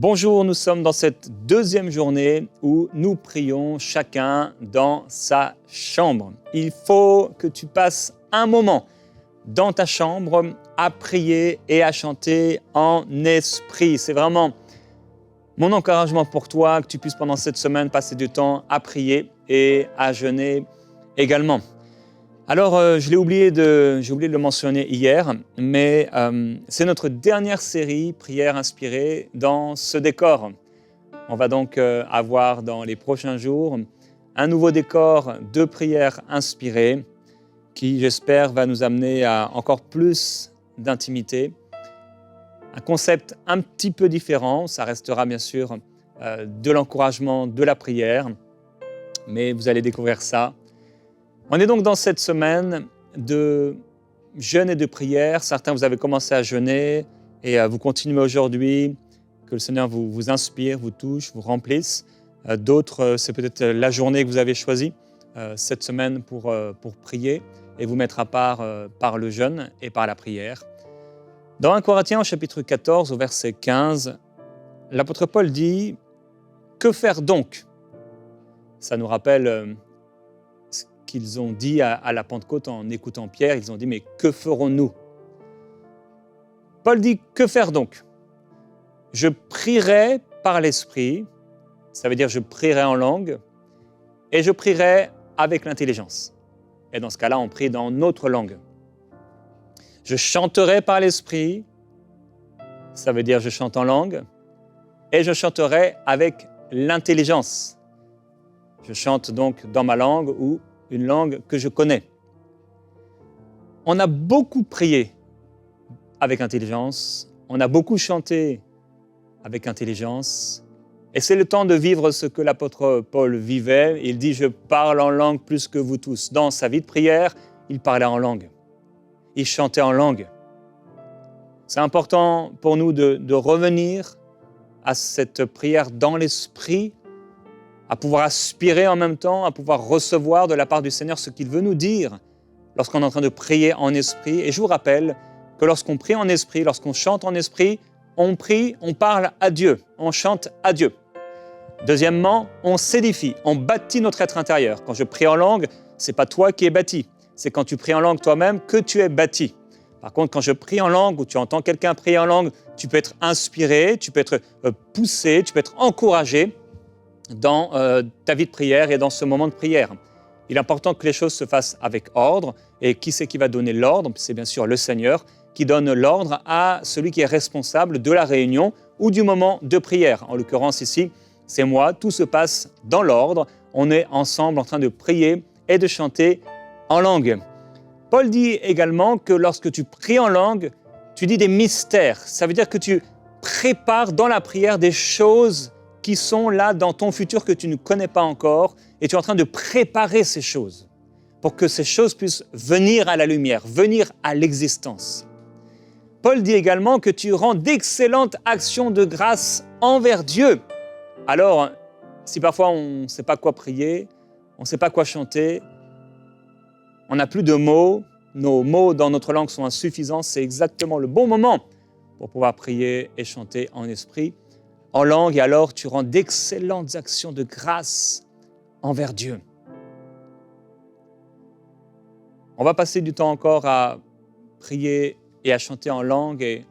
Bonjour, nous sommes dans cette deuxième journée où nous prions chacun dans sa chambre. Il faut que tu passes un moment dans ta chambre à prier et à chanter en esprit. C'est vraiment mon encouragement pour toi que tu puisses pendant cette semaine passer du temps à prier et à jeûner également. Alors, j'ai oublié de le mentionner hier, mais c'est notre dernière série Prières inspirées dans ce décor. On va donc avoir dans les prochains jours un nouveau décor de prières inspirées qui, j'espère, va nous amener à encore plus d'intimité. Un concept un petit peu différent, ça restera bien sûr de l'encouragement, de la prière, mais vous allez découvrir ça. On est donc dans cette semaine de jeûne et de prière. Certains, vous avez commencé à jeûner et vous continuez aujourd'hui. Que le Seigneur vous inspire, vous touche, vous remplisse. D'autres, c'est peut-être la journée que vous avez choisie cette semaine pour prier et vous mettre à part par le jeûne et par la prière. Dans 1 Corinthiens, au chapitre 14, au verset 15, l'apôtre Paul dit « Que faire donc ?» Ça nous rappelle ce qu'ils ont dit à la Pentecôte en écoutant Pierre. Ils ont dit « Mais que ferons-nous » Paul dit « Que faire donc ?» Je prierai par l'Esprit, ça veut dire je prierai en langue, et je prierai avec l'intelligence. Et dans ce cas-là, on prie dans notre langue. Je chanterai par l'Esprit, ça veut dire je chante en langue, et je chanterai avec l'intelligence. Je chante donc dans ma langue ou une langue que je connais. On a beaucoup prié avec intelligence, on a beaucoup chanté avec intelligence, et c'est le temps de vivre ce que l'apôtre Paul vivait. Il dit « Je parle en langue plus que vous tous ». Dans sa vie de prière, il parlait en langue. Il chantait en langue. C'est important pour nous de revenir à cette prière dans l'esprit, à pouvoir aspirer en même temps, à pouvoir recevoir de la part du Seigneur ce qu'il veut nous dire lorsqu'on est en train de prier en esprit. Et je vous rappelle que lorsqu'on prie en esprit, lorsqu'on chante en esprit, on prie, on parle à Dieu, on chante à Dieu. Deuxièmement, on s'édifie, on bâtit notre être intérieur. Quand je prie en langue, ce n'est pas toi qui es bâti, c'est quand tu pries en langue toi-même que tu es bâti. Par contre, quand je prie en langue ou tu entends quelqu'un prier en langue, tu peux être inspiré, tu peux être poussé, tu peux être encouragé dans ta vie de prière et dans ce moment de prière. Il est important que les choses se fassent avec ordre. Et qui c'est qui va donner l'ordre? C'est bien sûr le Seigneur qui donne l'ordre à celui qui est responsable de la réunion ou du moment de prière. En l'occurrence ici, c'est moi. Tout se passe dans l'ordre. On est ensemble en train de prier et de chanter en langue. Paul dit également que lorsque tu pries en langue, tu dis des mystères. Ça veut dire que tu prépares dans la prière des choses qui sont là dans ton futur que tu ne connais pas encore, et tu es en train de préparer ces choses pour que ces choses puissent venir à la lumière, venir à l'existence. Paul dit également que tu rends d'excellentes actions de grâce envers Dieu. Alors, si parfois on ne sait pas quoi prier, on ne sait pas quoi chanter, on n'a plus de mots, nos mots dans notre langue sont insuffisants, c'est exactement le bon moment pour pouvoir prier et chanter en esprit, en langue, et alors tu rends d'excellentes actions de grâce envers Dieu. On va passer du temps encore à prier et à chanter en langue, et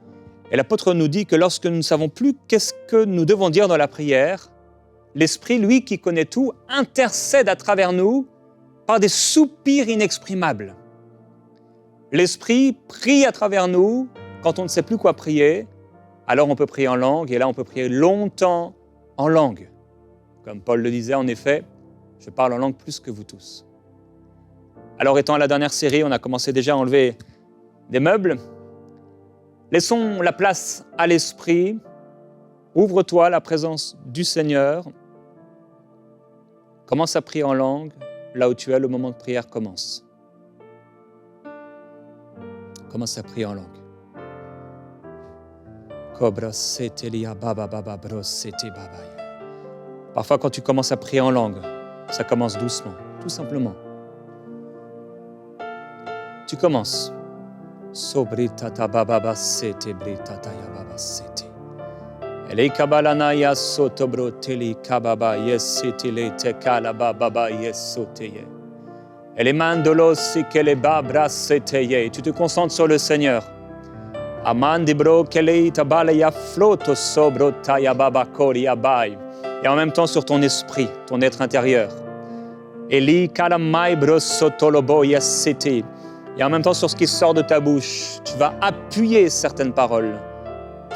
l'apôtre nous dit que lorsque nous ne savons plus qu'est-ce que nous devons dire dans la prière, l'Esprit, lui qui connaît tout, intercède à travers nous par des soupirs inexprimables. L'Esprit prie à travers nous quand on ne sait plus quoi prier. Alors on peut prier en langue, et là on peut prier longtemps en langue. Comme Paul le disait, en effet, je parle en langue plus que vous tous. Alors étant à la dernière série, on a commencé déjà à enlever des meubles. Laissons la place à l'Esprit. Ouvre-toi à la présence du Seigneur. Commence à prier en langue. Là où tu es, le moment de prière commence. Commence à prier en langue. Parfois, quand tu commences à prier en langue, ça commence doucement, tout simplement. Tu commences. Ele kabalana ya sotobro teli kababa yesitile te kalaba baba yesoteye. Ele mandolo sikele babra seteye. Tu te concentres sur le Seigneur. Amandibro kele tabala ya floto sobro taya baba kori abai. Et en même temps sur ton esprit, ton être intérieur. Eli kalamai bro sotolobo yesiti. Et en même temps sur ce qui sort de ta bouche, tu vas appuyer certaines paroles.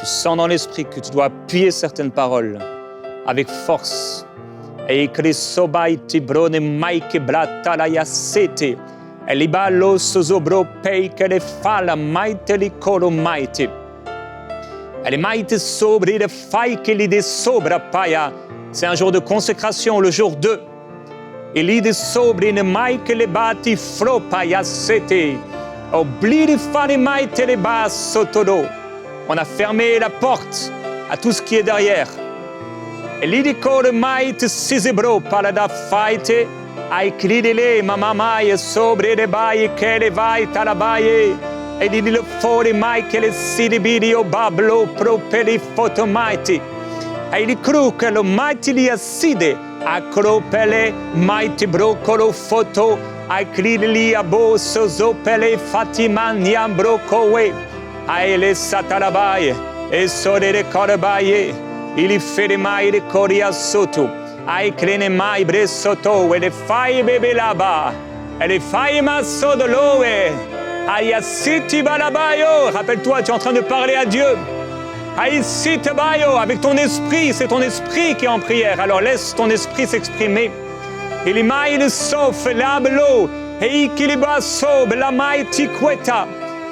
Tu sens dans l'esprit que tu dois appuyer certaines paroles avec force. Et krisobai tibrone maike blatala yasete. Elibalo sozobro peike le fala maite li kolo maite. Elle maite sobre le faike li de sobra paya. C'est un jour de consécration, le jour 2. Eli de sobre ne maike le bati fropa yasete. Oublie de fane maite le bas sotodo. On a fermé la porte à tout ce qui est derrière. Et l'idiko de maït sizebro palada faite, ai cridele mamamaye sobre de baye kele vai talabaye. Et dit le fore mai kele sidibidio bablo propeli fotomaiti. Et il cru que le maiti li asside a cropele maiti brocolo foto, ai crideli abo sozopele fatima niam brocowe. Aile satarabaye, e sore de corabaye, ili fede mai de coria soto, ai crene mai bre soto, e le fai bebe là-bas, e le fai masso de l'oe, aïe siti balabayo, rappelle-toi, tu es en train de parler à Dieu, aïe siti bayo, avec ton esprit, c'est ton esprit qui est en prière, alors laisse ton esprit s'exprimer, il mai le sauf l'ablo, e il basso, la mai tiqueta,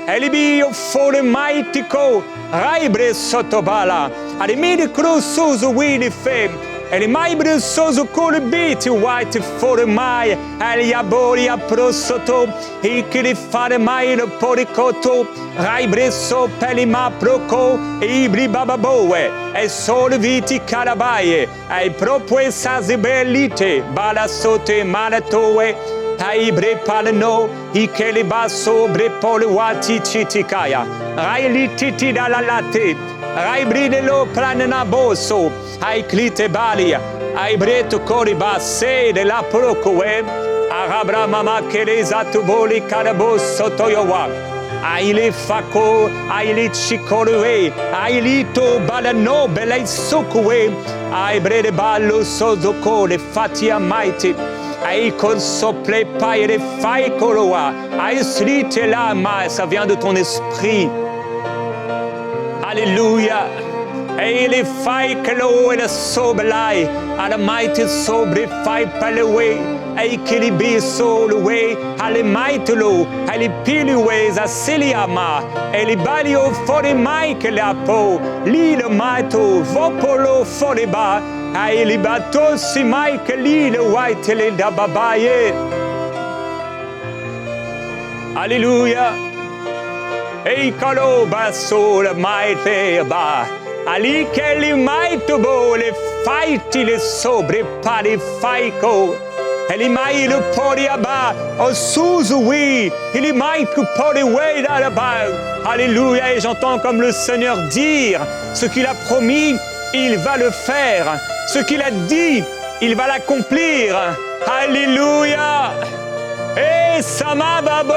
Elibi fore maitico, raibre sotobala, alimidi cruzuzu wili fe, elimaibre sozu colbiti white fore mai, eliaboria prosoto, ikili fare mai le poricoto, raibre so pelima proco, ibri bababoe, e sole viti carabaye, e propue sazibelite, bala sote malatoe, Aibre paleno, ikele basso bre pole wati chitikaya. Raili titi da la late, raibride lo planena bosso, ai clite balia, ai breto cori basse de la procoe, arabra mama kele zatuboli carabo sotoyowa. Aile fako, aile chicorue, ailito balano bele sukue, aibre de ballo sozoco le fatia maiti. Aïe con sople paille faille coloa. Aïe slite là, ma, ça vient de ton esprit. Alléluia. Et les failles que l'eau et le soblai. À la maite sobre faille palewe. Et qu'il y biso le way. À la maite l'eau. À les pilues à Celiama. Et les balio fore mai que la peau. L'île maito. Vopolo fore bas. Ai li bateau si mai che lì le white le da babaye. Alléluia. E calo basso le mai te ba. Ali che li mai to bo le faiti le sobre pari faico. E li mai le pori aba. O suzu oui. E li mai que pori way da ba. Alléluia. Et j'entends comme le Seigneur dire ce qu'il a promis. Il va le faire. Ce qu'il a dit, il va l'accomplir. Alléluia. Et samababo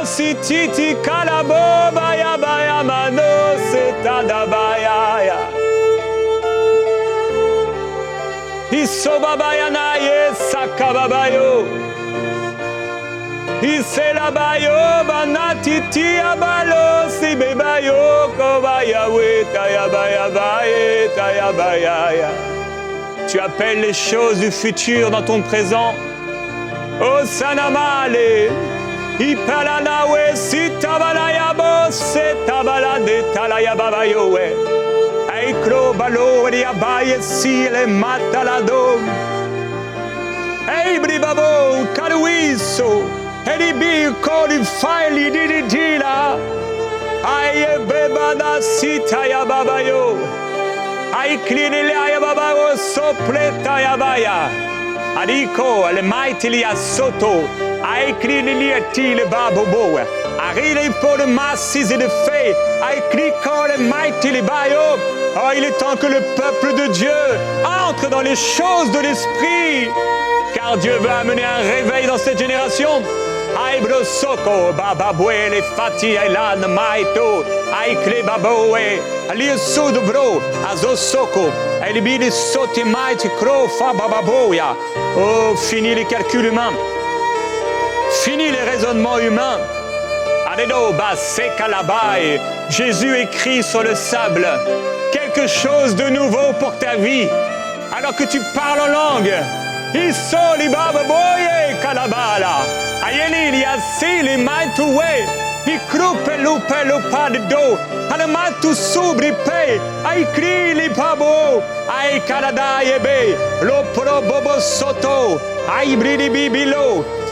sititi kalabo baya baya mano setada baya. Isobabaya na ye sakababayo. Iselabayo banatiti abalo sibebayo kobaya we tayabaya baye tayabaya. Tu appelles les choses du futur dans ton présent. Oh sanamale, ipalanawe sitabalayabo setabalade talayababayowe. Aikro balo riabaye si le matalado. Eibri babo karuiso, elibi kori faili dididila. Aye bebada sitayababayo. Ai clinile ai babao sopleta yabaya. Adiko le maiti li sotto. Ai clinili ti le babo boe. Arrive pour le massis et de fait, le mighty les bayo. Oh, il est temps que le peuple de Dieu entre dans les choses de l'esprit, car Dieu veut amener un réveil dans cette génération. Aibro soko bababwe le fati elan maito aikle baboe ali sud bro azosoko elibili soti maiti kro fa bababoya. Oh, fini les calculs humains, fini les raisonnements humains. Jésus écrit sur le sable quelque chose de nouveau pour ta vie. Alors que tu parles en langue,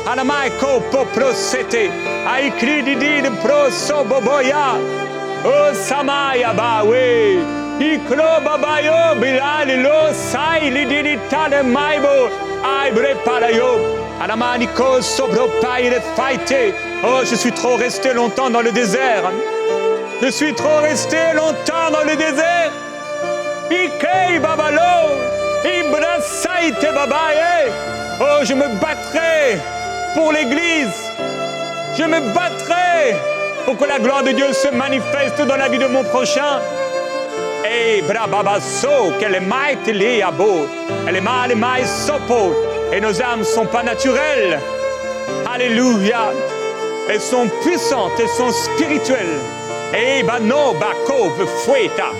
Anamaiko poprosete, aikri di proso boboya, o samaya bawe, ikro babayo bilali lo sai li di tale maibo, aibre parayo, anamaniko sobro paire faite. Oh, je suis trop resté longtemps dans le désert. Je suis trop resté longtemps dans le désert. Ikei babalo, ibra saite babaye. Oh, je me battrai pour l'Église. Je me battrai pour que la gloire de Dieu se manifeste dans la vie de mon prochain. Et brababaso, qu'elle est maïte liabo, elle est mal maï sopo, et nos âmes ne sont pas naturelles. Alléluia. Elles sont puissantes, elles sont spirituelles. Et bano bako fueta.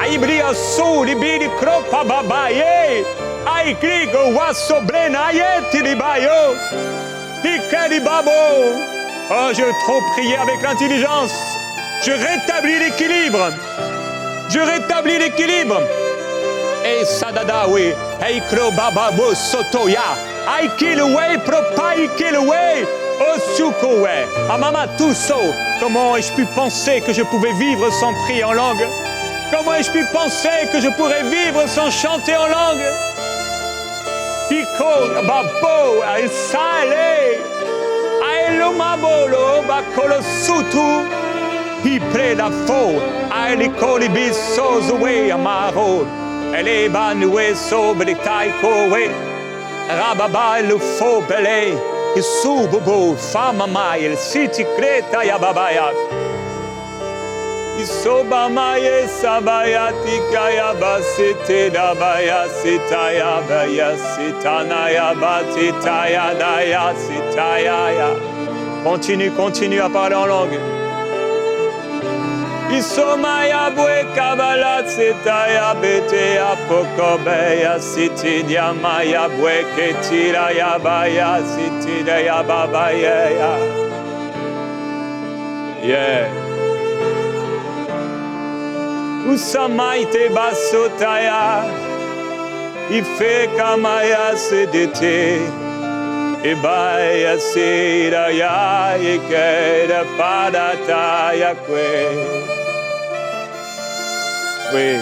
Aibria so libidi kropa babaye. Aikrigo waso brenayeti libayo. Oh, je veux trop prier avec l'intelligence. Je rétablis l'équilibre. Je rétablis l'équilibre. Et sadadawe, eikro bababo sotoya, aikilwe propaikilwe, osukowe, amama tuso. Comment ai-je pu penser que je pouvais vivre sans prier en langue? Comment ai-je pu penser que je pourrais vivre sans chanter en langue? Iko babo aisale ailumabolo bakolo sutu ipre la fo ailikoli bisozuwe amaro elebanue sobre taikowe rababa le fo bele isububu fama mai siti kreta ya babaya Isoba maye sabayati kaya basite dabaya sitaya baya sitana ya batitaya daya sitaya ya. Continue à parler en langue. Isomaya bwe kabala sitaya bete apokobeya sitidia maya bwe ketira ya baya sitida ya babaya ya. Yeah. Usamaite basotaya, ife kamaya sedete, ibaya siraya ikeda padata yakwe. Oui.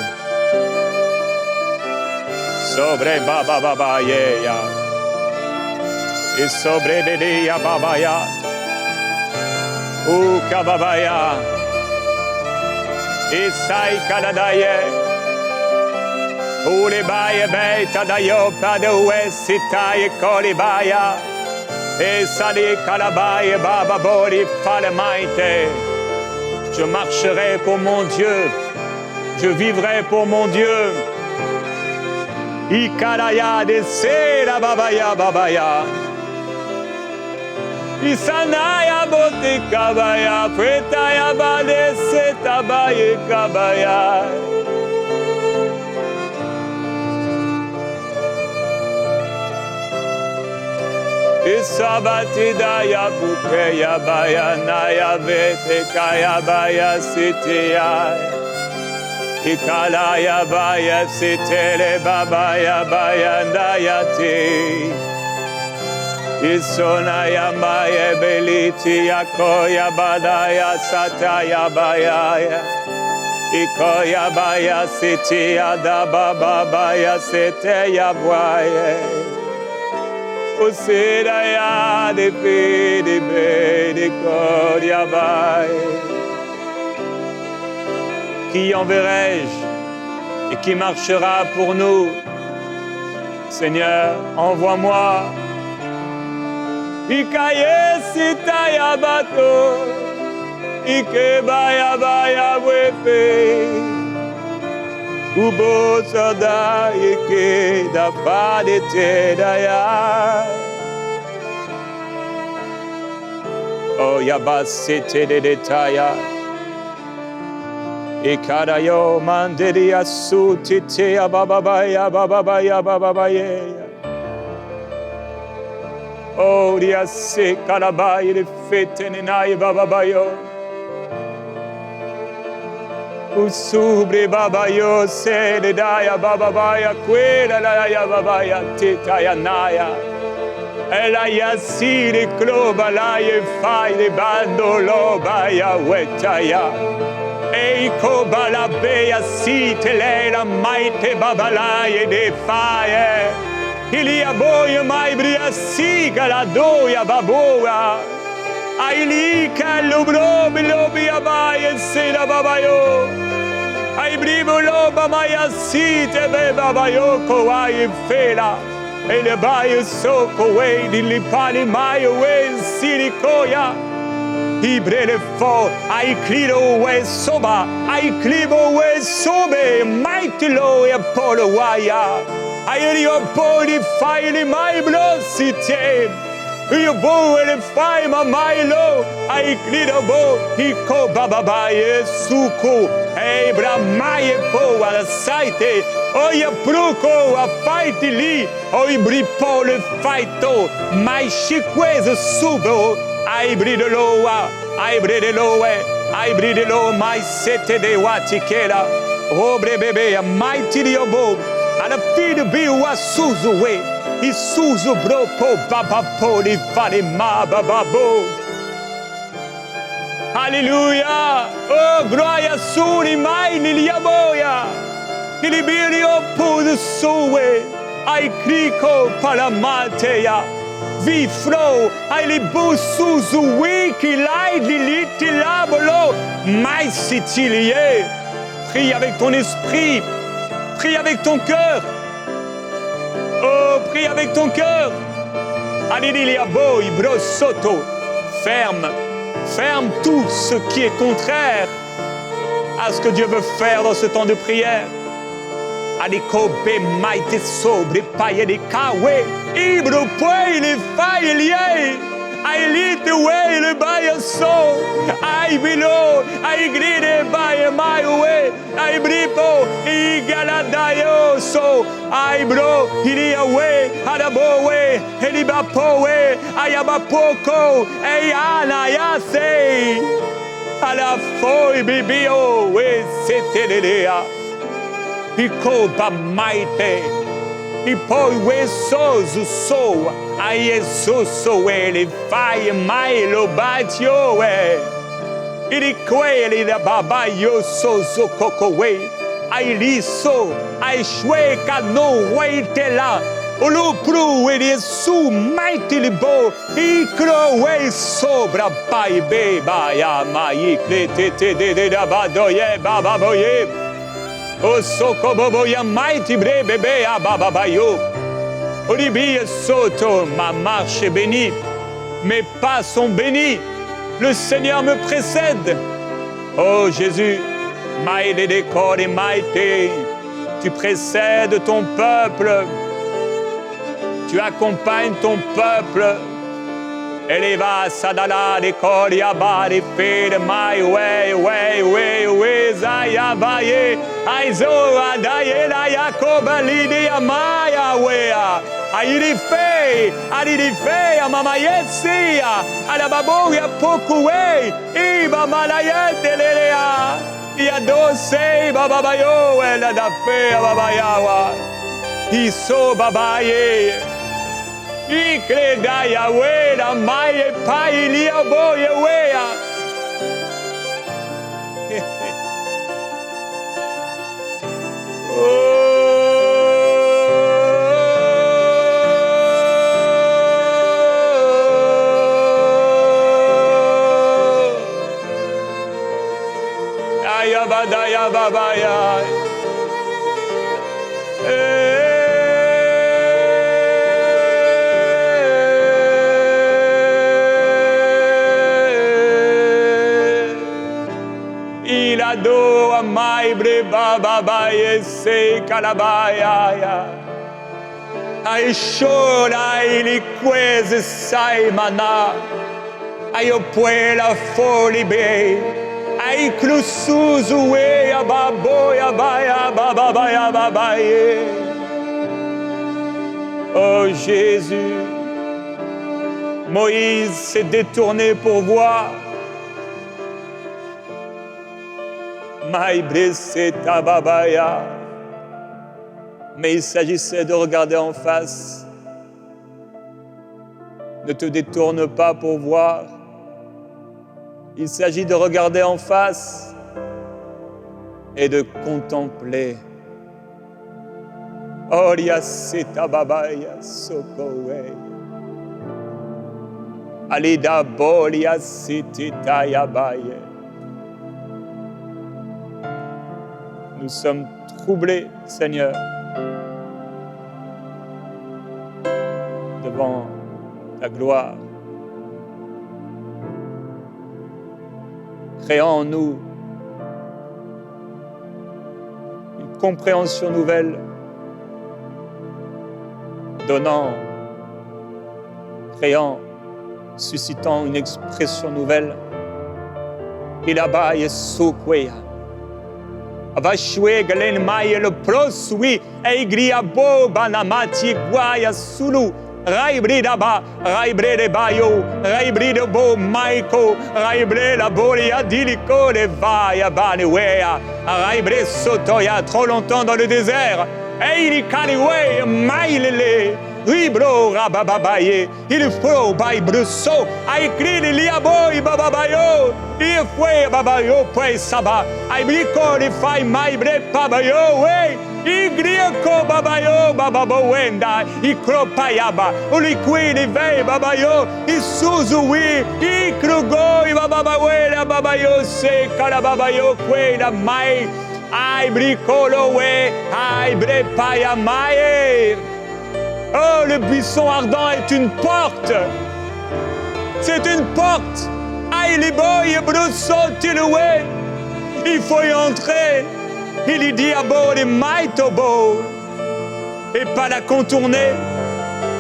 Sobre baba baba yeya, et sobre dede ya babaya, u kababaya. Isai kadadaye, ulibaye beta dayo padowe sitaye kolibaya, esali kalabaye baba bori falemaite. Je marcherai pour mon Dieu, je vivrai pour mon Dieu. Ikaraya de sera babaya babaya. Isanaya bote kabaya, pretaya bade setabaye kabaya. Isabati daya bukeya baya naya vete kaya baya sitiya. Ikalaya baya sitele babaya baya ndayati. Isonaya maye beliti yakoya badaya sataya bayaya. Ikoya baya siti ada baba baya sete ya bwaye. Osedaya de pe de be de koriabai. Qui enverrai-je et qui marchera pour nous? Seigneur, envoie-moi. Ikaye sitaya bato, ike baya baya wepe, ubo sada ike da pa de te daya. Oh yabasete de detaya, ikarayo manderia su tite ababaya bababaya bababaye. Oh, dia se kalabai le fete nenai bababayo. Usubre babayo se le daya bababaya quella la ya babaya titaya naya. Ela ya si le kloba la ye fai le bando lo baya wetaya. Eiko balabeya si te le la maite babalaye de faye. Ilia boia mai bria siga la doia baboa. Aili kalubro bilobia baia sera babayo. Ai bribo loba maya si te be babayo ko ai fela. E le baia soko we di lipani mai we siricoia. Ibre le fo ai cliro we soba. Ai clibo we sobe maitilo e polo waya. Io poi fai le mai blosite, io boh le fai ma mai lo, ai clido bo, iko bababaye suku, bra mai e po alla saite, oia pruco a faiti li, oi bripo le faito, mai chiquese subo, ai bridoloa, ai bridoloe, ai bridolo mai sete de watikela, obre bebe a mai tidiobo. Alla fine biwa suzu we, isuzu bropo babapo li fare ma bababo. Alléluia, oh gloria suni mai liliaboya, ilibirio pudu suwe, ai kriko palamateya, vi flow, ai libu suzu wiki lai liliti labolo, mai sicilier. Prie avec ton esprit. Prie avec ton cœur. Oh, prie avec ton cœur. Alilia boy, brosoto. Ferme. Ferme tout ce qui est contraire à ce que Dieu veut faire dans ce temps de prière. Aliko be maite sobre paye de kawe. Ibro poe le faille lié. I lead the way le baia so. I below. I gride by my way. I bripo. I galadayo so. I bro. Iria way. Adabo way. Elibapo way. Ayabapoko. Eyana yase. Ala foi bibio. We setelea. Pico ba maite. E poi we sozu so, ai so ele fai mai lo batio e. Ili quelli da baba yo so coco we, ai li so, ai shwe no we te la. Olu pru ele su mighty li bo, I cro we sobra pai be ba ya mai te de da badoye baba boye. O soko bobo ya mighty bre bébé a bababayo. Olivier soto, ma marche est bénie. Mes pas sont bénis. Le Seigneur me précède. Oh Jésus, maïde de corps et maïté. Tu précèdes ton peuple. Tu accompagnes ton peuple. Eleva sadala de koriaba de fede mai we zayabaye aizo adaye la yakoba lidi amaya wea airi fe amama yetsia ala babo ya poku we iba malayete lelea ya dose baba bayo ela da fe baba yawa iso babaye Ikreda Yahweh, la maye pa ilia boye wea. Maya badaya babaya. Il ado amai bre babaye se kalabaya. Ai shona ili quese sai mana. Ai opuela foli be. Ai klusuzu we ababoya baya babaya babaye. Oh Jésus, Moïse s'est détourné pour voir. Mais il s'agissait de regarder en face. Ne te détourne pas pour voir. Il s'agit de regarder en face et de contempler. Oria seta babaya sokowe. Alida bolia sitita yabaye. Nous sommes troublés, Seigneur, devant ta gloire. Créant en nous une compréhension nouvelle, donnant, créant, suscitant une expression nouvelle. Ilabaye sokweya. Avashwe galen maye le prosui eigria bo banamati guaya sulu raibre daba raibre de bayo raibre de bo maiko raibre la boria diliko le vaya banewea raibre sotoya trop longtemps dans le désert eiri kaliwe mailele Ribro rababaye, il faut bay brusso, ai crili li aboy bababayo, il faut babayo poi saba, ai brico li fai mai bre babayo, wey, i grieko babayo bababo wenda, i kropayaba, o li qui li vei babayo, i suzu wi, i krugoi bababawela babayo se kalababayo quella mai, ai bricolo we, ai bre paya mai. Oh, le buisson ardent est une porte. C'est une porte. Aïe, les boys, brosso, tiloué. Il faut y entrer. Il y dit à beau les maitobo. Et pas la contourner.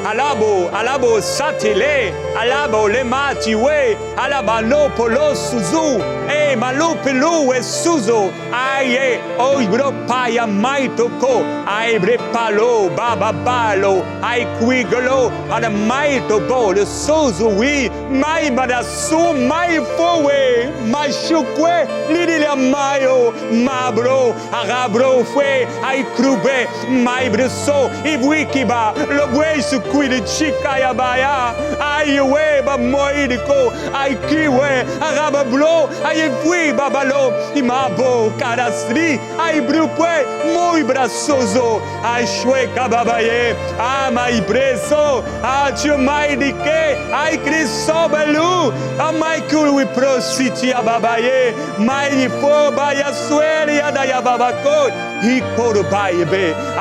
Alabo, satile. Alabo, les matiwe. Alabalo, polo, suzu. E malo, pelu, e suzo. Aïe, oi, bro, paya, maitoko. Aïe, bre, palo, baba, balo. Aïe, quigolo. Ada, maitobo, le suzu, oui. Mai, madasu, mai, fowe. Mai, chukwe. Lili, la mayo. Mabro, arabro, fwe. Aïe, krube. Mai, breso. Ibui, kiba. Le boué, su Quili chikaya baya, aïe we ba moïdiko, aïe kiwe, araba blo, aïe fui babalo, imabo karasri, aïe brupwe, moi brasozo, aïe chwe kababaye, amai preso, aïe maïdike, aïe kriso belu, amai kului prositi ababaye, maï fo baya sueri adaya babako, ikoro baye,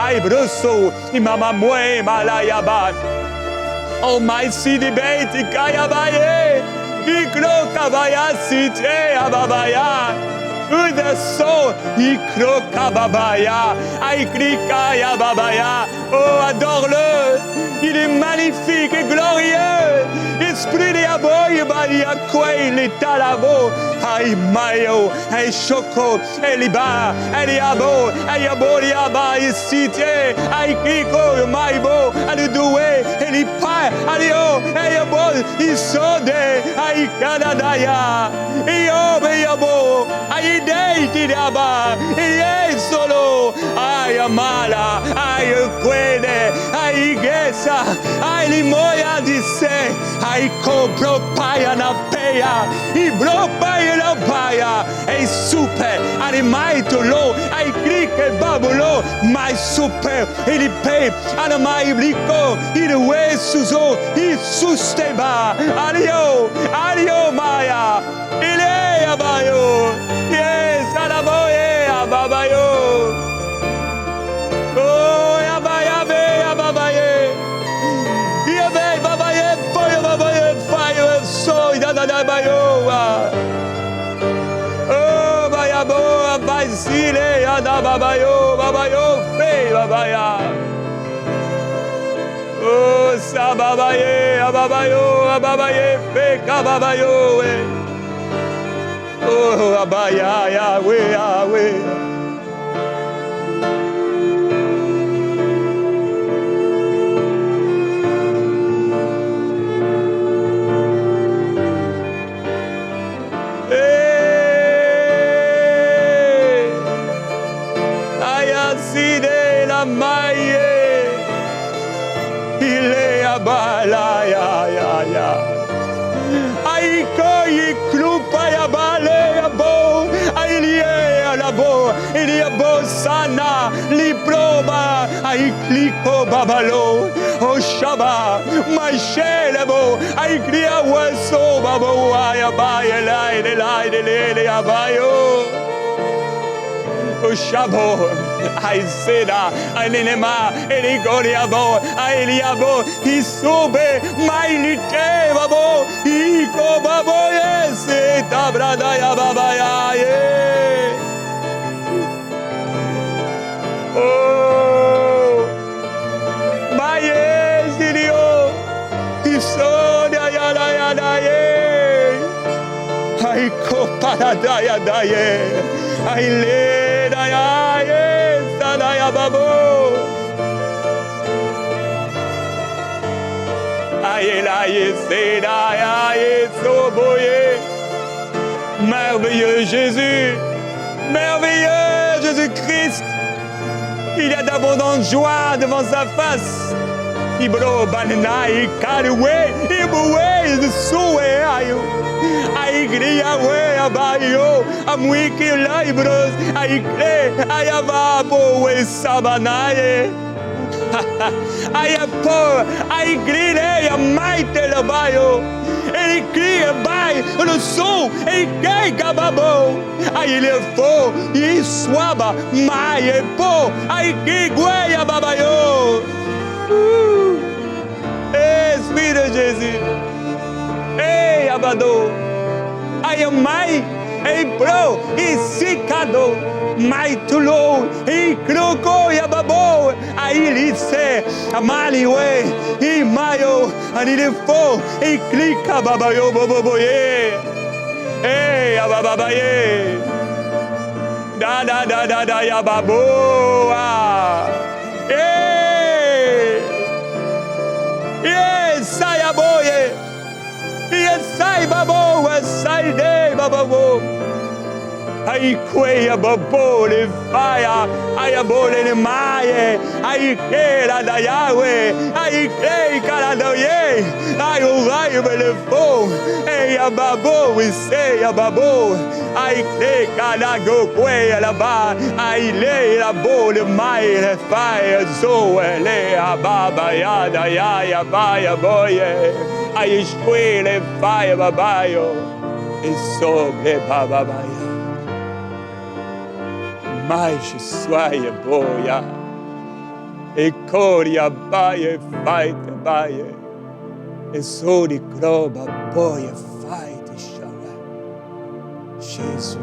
aïe broso, imama mwe malayaba. Oh my city bait kayabaye ikro kabaya cité ababaya the so ikro kababaya aikrika babaya. Oh adore-le, il est magnifique et glorieux. Esprit de aboy balia kwei le talabo ai mayo ai choco eliba eliabo eliaba cité ai kiko maibo aliduwe elipa alio eliabo isode ai kanadaya iobo ai dei tiraba e solo ai amala ai quene ai gesa ai limoya di se ai cobro paia na peia i bro paia na paia e super animai to lo ai crique babulo mai super il pe ana mai blico il we suzo il susteba alio maia il e abayo yes alabo da babayo, fe babaya. Oh, sa babaye, ababaye, fe kababayo, oh, abaya, Yahweh, Yahweh. Ayaside la maye, ile abala ya. Aiko iklupa ya bale ya bo, ailie alabo, ilia bo sana, liproba, aikliko babalo, o shaba, maishelebo, aiklia weso babo, ayabaye laide abayo. Shabo, Aizeda, Alinema, Eligoriabo, Ailiabo, Isobe, Mailite, Babo, Iko Babo, yes, Tabradaya Babaya, oh, Maye, Zidio, Isoda, Yada, Aiko Paradaya, Aile. Babo. Merveilleux Jésus, merveilleux Jésus-Christ, il y a d'abondantes joies devant sa face. Ibro banai karwe, ibwe suwe ayo. Aigria we abayo, amwiki laibros, aikle, ayavabo we sabanaye. Ayapo, aigrile, amaite le bayo. Ele cria, bai, no sul, ele quer gababo. Aí ele for, e suaba, maie, pô, aí que gueia babayo. Espírito de Jesus. Ei, abado. Aí mai, ei pro, e sicado. Mai tulo, e croco, e ababo. Aí ele se, amaliwe, e maio, ali ele for, e clica babayo, boboboye. Ei, ababaye. Da, ya baboa. Ei. Yes, saya boye. Yes, sai babo, sai de babo. Ai queia babo le fire, ai abole le maie, ai quera da Yahweh, ai crei cara da ye, ai o raio le fo, ei ababo, we say ababo, ai crei cara go queia la ba, ai le la bole mai le fire zo le ababa ya da ya ba boye, ai squele fire babayo, e sobre babaya. Mais soia boia, e coria baie, fight baie, e soli croba boia, fight chama. Jesus.